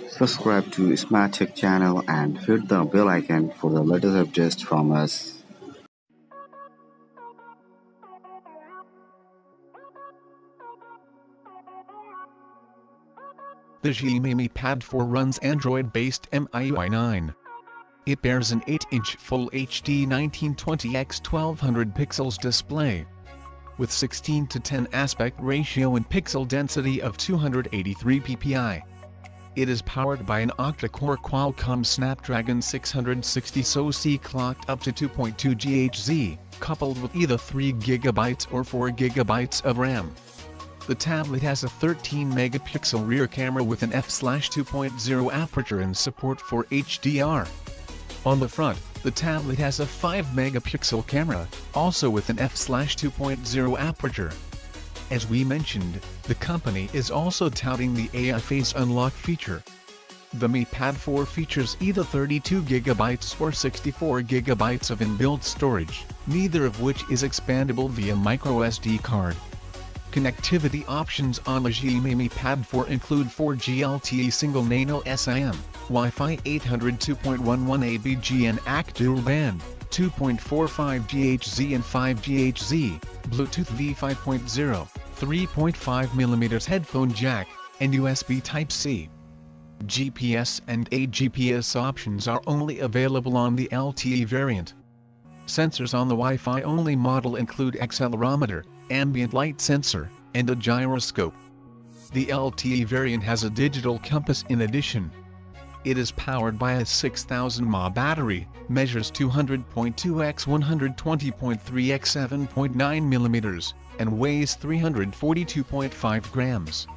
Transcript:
Subscribe to Smart Tech channel and hit the bell icon for the latest updates from us. The Xiaomi Mi Pad 4 runs Android-based MIUI 9. It bears an 8-inch Full HD 1920x 1200 pixels display with 16:10 aspect ratio and pixel density of 283 ppi. It is powered by an octa-core Qualcomm Snapdragon 660 SoC clocked up to 2.2 GHz, coupled with either 3GB or 4GB of RAM. The tablet has a 13-megapixel rear camera with an f/2.0 aperture and support for HDR. On the front, the tablet has a 5-megapixel camera, also with an f/2.0 aperture. As we mentioned, the company is also touting the AI Face Unlock feature. The Mi Pad 4 features either 32GB or 64GB of inbuilt storage, neither of which is expandable via microSD card. Connectivity options on the Xiaomi Mi Pad 4 include 4G LTE single nano SIM, Wi-Fi 802.11 ABG and AC dual band, 2.45 GHz and 5 GHz, Bluetooth V5.0, 3.5mm headphone jack, and USB Type-C. GPS and AGPS options are only available on the LTE variant. Sensors on the Wi-Fi only model include accelerometer, ambient light sensor, and a gyroscope. The LTE variant has a digital compass in addition. It is powered by a 6000 mAh battery, measures 200.2 x 120.3 x 7.9 mm, and weighs 342.5 grams.